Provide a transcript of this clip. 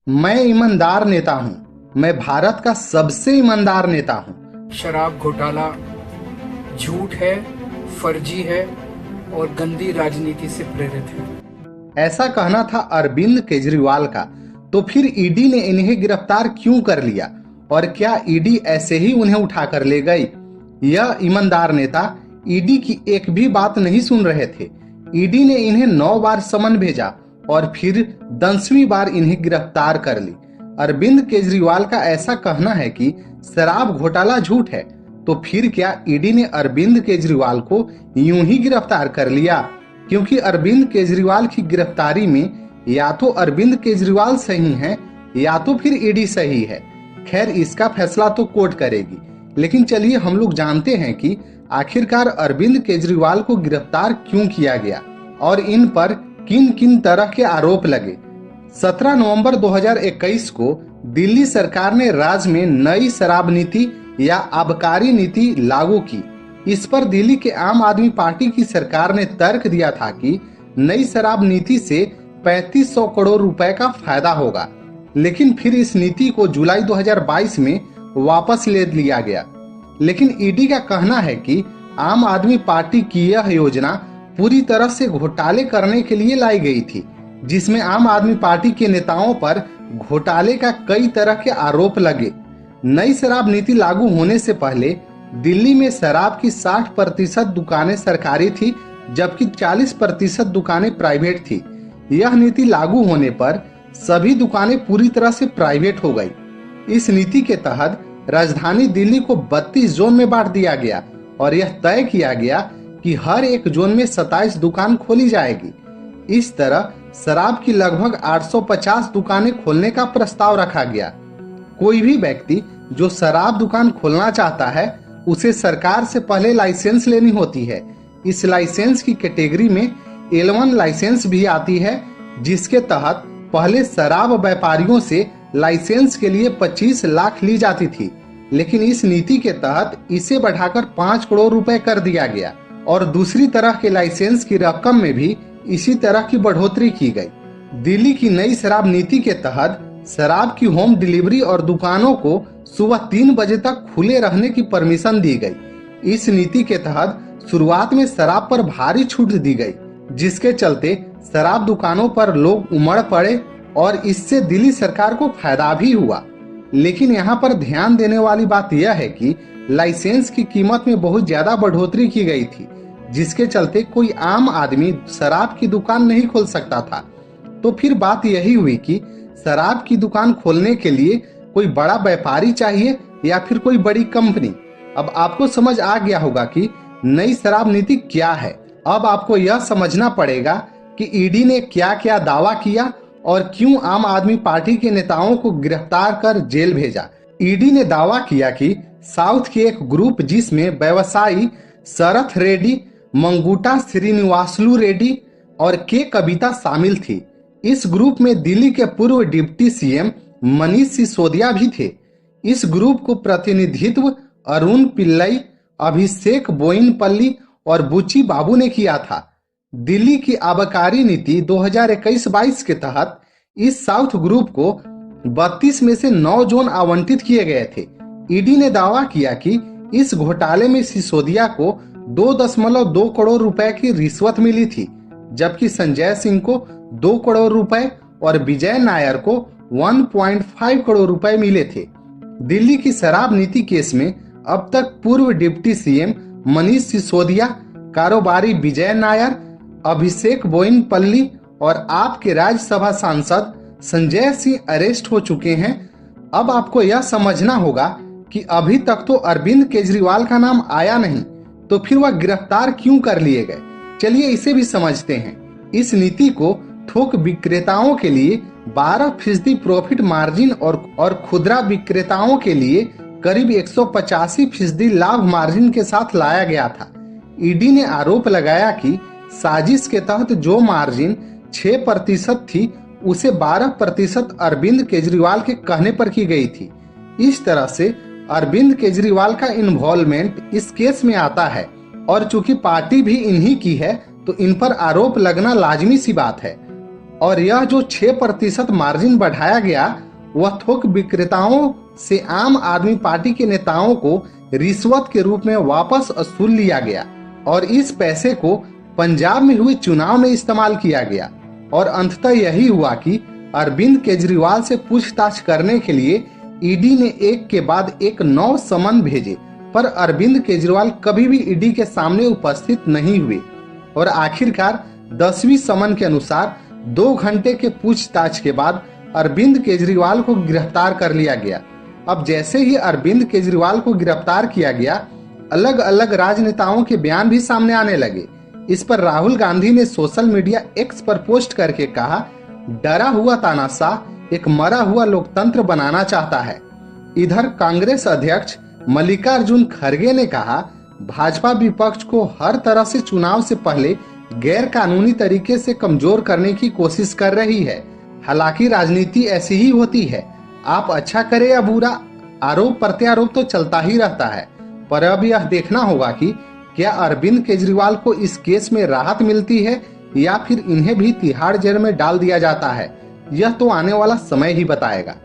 मैं ईमानदार नेता हूं। मैं भारत का सबसे ईमानदार नेता हूं। शराब घोटाला झूठ है, फर्जी है और गंदी राजनीति से प्रेरित है। ऐसा कहना था अरविंद केजरीवाल का। तो फिर ईडी ने इन्हें गिरफ्तार क्यों कर लिया और क्या ईडी ऐसे ही उन्हें उठाकर ले गई? यह ईमानदार नेता ईडी की एक भी बात नहीं सुन रहे थे। ईडी ने इन्हें 9 बार समन भेजा और फिर 10वीं बार इन्हें गिरफ्तार कर ली। अरविंद केजरीवाल का ऐसा कहना है कि शराब घोटाला झूठ है, तो फिर क्या ईडी ने अरविंद केजरीवाल को यूं ही गिरफ्तार कर लिया? क्योंकि अरविंद केजरीवाल की गिरफ्तारी में या तो अरविंद केजरीवाल सही हैं या तो फिर ईडी सही है। खैर, इसका फैसला तो कोर्ट करेगी, लेकिन चलिए हम लोग जानते हैं कि आखिरकार अरविंद केजरीवाल को गिरफ्तार क्यों किया गया और इन पर किन किन तरह के आरोप लगे। 17 नवंबर 2021 को दिल्ली सरकार ने राज्य में नई शराब नीति या आबकारी नीति लागू की। इस पर दिल्ली के आम आदमी पार्टी की सरकार ने तर्क दिया था कि नई शराब नीति से 3500 करोड़ रुपए का फायदा होगा, लेकिन फिर इस नीति को जुलाई 2022 में वापस ले लिया गया। लेकिन ईडी का कहना है कि आम आदमी पार्टी की यह योजना पूरी तरह से घोटाले करने के लिए लाई गई थी, जिसमें आम आदमी पार्टी के नेताओं पर घोटाले का कई तरह के आरोप लगे। नई शराब नीति लागू होने से पहले दिल्ली में शराब की 60% दुकानें सरकारी थी, जबकि 40% दुकानें प्राइवेट थी। यह नीति लागू होने पर सभी दुकानें पूरी तरह से प्राइवेट हो गई। इस नीति के तहत राजधानी दिल्ली को 32 जोन में बांट दिया गया और यह तय किया गया कि हर एक जोन में 27 दुकान खोली जाएगी। इस तरह शराब की लगभग 850 दुकानें खोलने का प्रस्ताव रखा गया। कोई भी व्यक्ति जो शराब दुकान खोलना चाहता है, उसे सरकार से पहले लाइसेंस लेनी होती है। इस लाइसेंस की कैटेगरी में L1 लाइसेंस भी आती है, जिसके तहत पहले शराब व्यापारियों से लाइसेंस के लिए 25 लाख ली जाती थी, लेकिन इस नीति के तहत इसे बढ़ाकर 5 करोड़ रुपए कर दिया गया और दूसरी तरह के लाइसेंस की रकम में भी इसी तरह की बढ़ोतरी की गई। दिल्ली की नई शराब नीति के तहत शराब की होम डिलीवरी और दुकानों को सुबह 3 बजे तक खुले रहने की परमिशन दी गई। इस नीति के तहत शुरुआत में शराब पर भारी छूट दी गई, जिसके चलते शराब दुकानों पर लोग उमड़ पड़े और इससे दिल्ली सरकार को फायदा भी हुआ। लेकिन यहाँ पर ध्यान देने वाली बात यह है कि लाइसेंस की कीमत में बहुत ज्यादा बढ़ोतरी की गई थी, जिसके चलते कोई आम आदमी शराब की दुकान नहीं खोल सकता था। तो फिर बात यही हुई कि शराब की दुकान खोलने के लिए कोई बड़ा व्यापारी चाहिए या फिर कोई बड़ी कंपनी। अब आपको समझ आ गया होगा कि नई शराब नीति क्या है। अब आपको यह समझना पड़ेगा कि ईडी ने क्या क्या दावा किया और क्यों आम आदमी पार्टी के नेताओं को गिरफ्तार कर जेल भेजा। ईडी ने दावा किया कि साउथ के एक ग्रुप, जिसमें व्यवसायी शरथ रेड्डी, मंगूटा श्रीनिवासलू रेड्डी और के कविता शामिल थी। इस ग्रुप में दिल्ली के पूर्व डिप्टी सीएम मनीष सिसोदिया भी थे। इस ग्रुप को प्रतिनिधित्व अरुण पिल्लई, अभिषेक बोइनपल्ली और बुची बाबू ने किया था। दिल्ली की आबकारी नीति 2021-22 के तहत इस साउथ ग्रुप को 32 में से 9 जोन आवंटित किए गए थे। ईडी ने दावा किया कि इस घोटाले में सिसोदिया को 2.2 करोड़ रुपए की रिश्वत मिली थी, जबकि संजय सिंह को 2 करोड़ रुपए और विजय नायर को 1.5 करोड़ रुपए मिले थे। दिल्ली की शराब नीति केस में अब तक पूर्व डिप्टी सीएम मनीष सिसोदिया, कारोबारी विजय नायर, अभिषेक बोइनपल्ली और आपके राज्यसभा सांसद संजय सिंह अरेस्ट हो चुके हैं। अब आपको यह समझना होगा कि अभी तक तो अरविंद केजरीवाल का नाम आया नहीं, तो फिर वह गिरफ्तार क्यों कर लिए गए। चलिए इसे भी समझते हैं। इस नीति को थोक विक्रेताओं के लिए 12% प्रॉफिट मार्जिन और खुदरा विक्रेताओं के लिए करीब 185% लाभ मार्जिन के साथ लाया गया था। ईडी ने आरोप लगाया कि साजिश के तहत जो मार्जिन 6% थी, उसे 12% अरविंद केजरीवाल के कहने पर की गई थी। इस तरह से अरविंद केजरीवाल का इन्वॉल्वमेंट इस केस में आता है और चूंकि पार्टी भी इन्हीं की है, तो इन पर आरोप लगना लाजमी सी बात है। और यह जो 6% मार्जिन बढ़ाया गया वह थोक विक्रेताओं से आम आदमी पार्टी के नेताओं को रिश्वत के रूप में वापस वसूल लिया गया और इस पैसे को पंजाब में हुए चुनाव में इस्तेमाल किया गया। और अंततः यही हुआ कि अरविंद केजरीवाल से पूछताछ करने के लिए ईडी ने एक के बाद एक 9 समन भेजे, पर अरविंद केजरीवाल कभी भी ईडी के सामने उपस्थित नहीं हुए और आखिरकार 10वीं समन के अनुसार 2 घंटे के पूछताछ के बाद अरविंद केजरीवाल को गिरफ्तार कर लिया गया। अब जैसे ही अरविंद केजरीवाल को गिरफ्तार किया गया, अलग अलग राजनेताओं के बयान भी सामने आने लगे। इस पर राहुल गांधी ने सोशल मीडिया एक्स पर पोस्ट करके कहा, डरा हुआ तानाशाह एक मरा हुआ लोकतंत्र बनाना चाहता है। इधर कांग्रेस अध्यक्ष मल्लिकार्जुन खड़गे ने कहा, भाजपा विपक्ष को हर तरह से चुनाव से पहले गैर कानूनी तरीके से कमजोर करने की कोशिश कर रही है। हालांकि राजनीति ऐसी ही होती है, आप अच्छा करें या बुरा, आरोप प्रत्यारोप तो चलता ही रहता है। पर अब यह देखना होगा कि क्या अरविंद केजरीवाल को इस केस में राहत मिलती है या फिर इन्हें भी तिहाड़ जेल में डाल दिया जाता है। यह तो आने वाला समय ही बताएगा।